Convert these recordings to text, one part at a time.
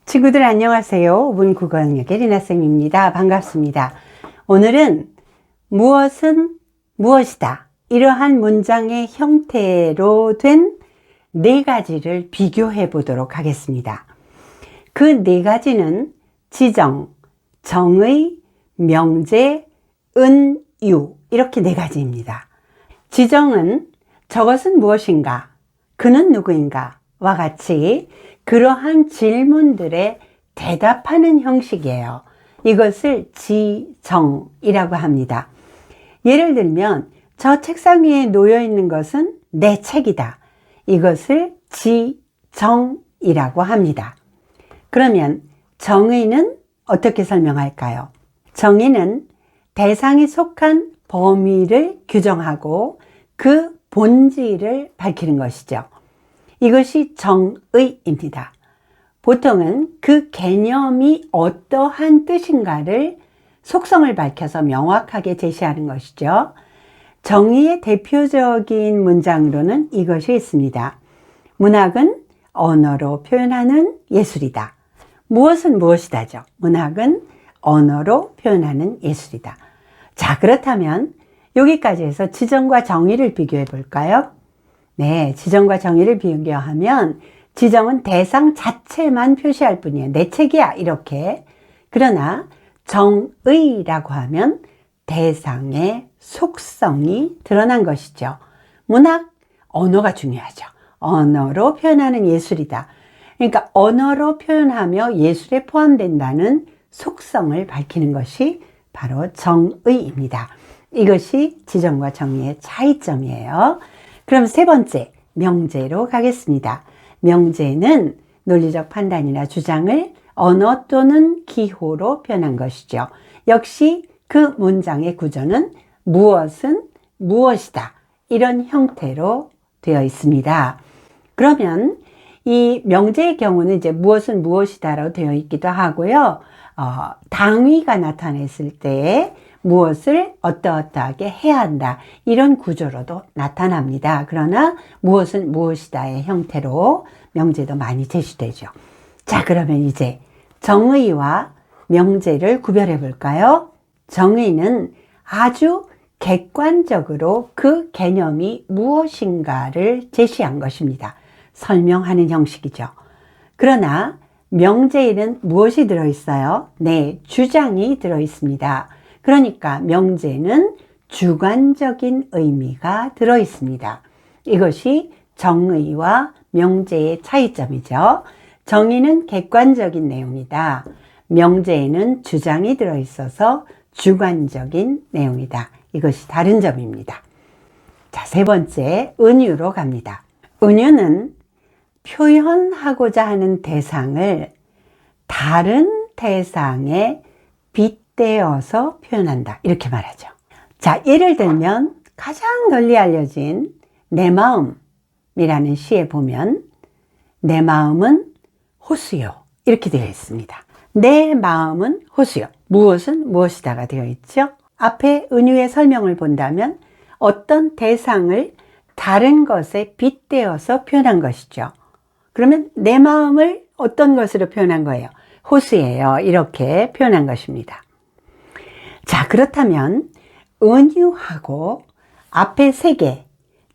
친구들 안녕하세요. 5분 국어 영역의 리나쌤입니다. 반갑습니다. 오늘은 무엇은 무엇이다. 이러한 문장의 형태로 된 네 가지를 비교해 보도록 하겠습니다. 그 네 가지는 지정, 정의, 명제, 은유 이렇게 네 가지입니다. 지정은 저것은 무엇인가, 그는 누구인가 와 같이 그러한 질문들에 대답하는 형식이에요. 이것을 지정이라고 합니다. 예를 들면 저 책상 위에 놓여 있는 것은 내 책이다. 이것을 지정이라고 합니다. 그러면 정의는 어떻게 설명할까요? 정의는 대상이 속한 범위를 규정하고 그 본질을 밝히는 것이죠. 이것이 정의입니다. 보통은 그 개념이 어떠한 뜻인가를 속성을 밝혀서 명확하게 제시하는 것이죠. 정의의 대표적인 문장으로는 이것이 있습니다. 문학은 언어로 표현하는 예술이다. 무엇은 무엇이다죠. 문학은 언어로 표현하는 예술이다. 자, 그렇다면 여기까지 해서 지정과 정의를 비교해 볼까요? 네, 지정과 정의를 비교하면 지정은 대상 자체만 표시할 뿐이에요. 내 책이야 이렇게. 그러나 정의라고 하면 대상의 속성이 드러난 것이죠. 문학, 언어가 중요하죠. 언어로 표현하는 예술이다. 그러니까 언어로 표현하며 예술에 포함된다는 속성을 밝히는 것이 바로 정의입니다. 이것이 지정과 정의의 차이점이에요. 그럼 세 번째, 명제로 가겠습니다. 명제는 논리적 판단이나 주장을 언어 또는 기호로 표현한 것이죠. 역시 그 문장의 구조는 무엇은 무엇이다. 이런 형태로 되어 있습니다. 그러면 이 명제의 경우는 이제 무엇은 무엇이다라고 되어 있기도 하고요. 당위가 나타냈을 때에 무엇을 어떠어떠하게 해야 한다. 이런 구조로도 나타납니다. 그러나 무엇은 무엇이다의 형태로 명제도 많이 제시되죠. 자, 그러면 이제 정의와 명제를 구별해 볼까요? 정의는 아주 객관적으로 그 개념이 무엇인가를 제시한 것입니다. 설명하는 형식이죠. 그러나 명제에는 무엇이 들어있어요? 네, 주장이 들어있습니다. 그러니까 명제는 주관적인 의미가 들어있습니다. 이것이 정의와 명제의 차이점이죠. 정의는 객관적인 내용이다. 명제에는 주장이 들어있어서 주관적인 내용이다. 이것이 다른 점입니다. 자, 세 번째, 은유로 갑니다. 은유는 표현하고자 하는 대상을 다른 대상에 빗대어서 표현한다. 이렇게 말하죠. 자, 예를 들면 가장 널리 알려진 내 마음이라는 시에 보면 내 마음은 호수요. 이렇게 되어 있습니다. 내 마음은 호수요. 무엇은 무엇이다가 되어 있죠. 앞에 은유의 설명을 본다면 어떤 대상을 다른 것에 빗대어서 표현한 것이죠. 그러면 내 마음을 어떤 것으로 표현한 거예요? 호수예요. 이렇게 표현한 것입니다. 자, 그렇다면 은유하고 앞에 세 개,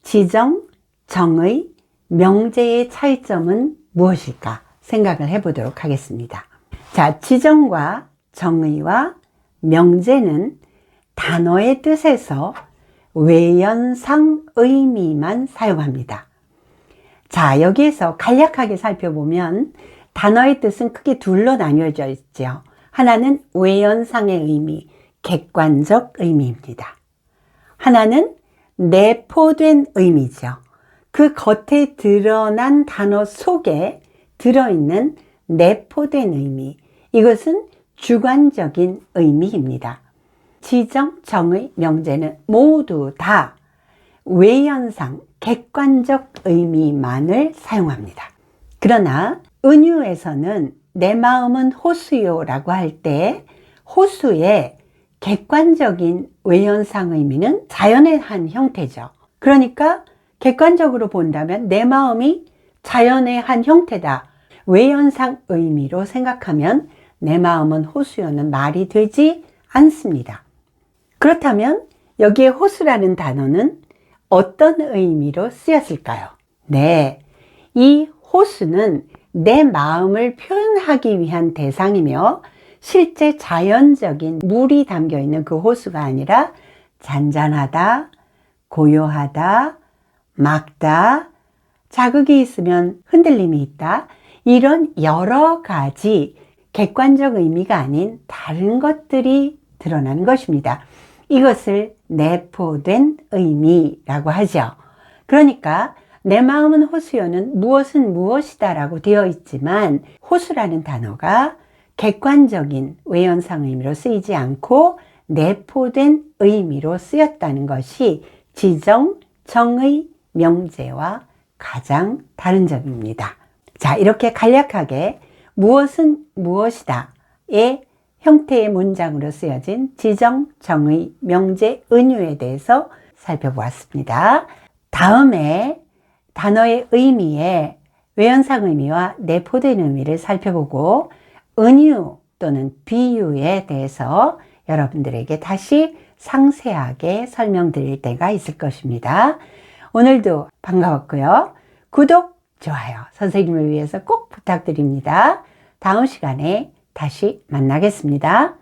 지정, 정의, 명제의 차이점은 무엇일까 생각을 해보도록 하겠습니다. 자, 지정과 정의와 명제는 단어의 뜻에서 외연상 의미만 사용합니다. 자, 여기에서 간략하게 살펴보면 단어의 뜻은 크게 둘로 나뉘어져 있죠. 하나는 외연상의 의미, 객관적 의미입니다. 하나는 내포된 의미죠. 그 겉에 드러난 단어 속에 들어있는 내포된 의미, 이것은 주관적인 의미입니다. 지정, 정의, 명제는 모두 다 외연상, 객관적 의미만을 사용합니다. 그러나 은유에서는 내 마음은 호수요라고 할 때 호수의 객관적인 외연상 의미는 자연의 한 형태죠. 그러니까 객관적으로 본다면 내 마음이 자연의 한 형태다. 외연상 의미로 생각하면 내 마음은 호수요는 말이 되지 않습니다. 그렇다면 여기에 호수라는 단어는 어떤 의미로 쓰였을까요? 네, 이 호수는 내 마음을 표현하기 위한 대상이며 실제 자연적인 물이 담겨 있는 그 호수가 아니라 잔잔하다, 고요하다, 맑다, 자극이 있으면 흔들림이 있다, 이런 여러 가지 객관적 의미가 아닌 다른 것들이 드러나는 것입니다. 이것을 내포된 의미라고 하죠. 그러니까 내 마음은 호수요는 무엇은 무엇이다 라고 되어 있지만 호수라는 단어가 객관적인 외연상 의미로 쓰이지 않고 내포된 의미로 쓰였다는 것이 지정, 정의, 명제와 가장 다른 점입니다. 자, 이렇게 간략하게 무엇은 무엇이다의 형태의 문장으로 쓰여진 지정, 정의, 명제, 은유에 대해서 살펴보았습니다. 다음에 단어의 의미에 외연상 의미와 내포된 의미를 살펴보고 은유 또는 비유에 대해서 여러분들에게 다시 상세하게 설명드릴 때가 있을 것입니다. 오늘도 반가웠고요. 구독, 좋아요, 선생님을 위해서 꼭 부탁드립니다. 다음 시간에 다시 만나겠습니다.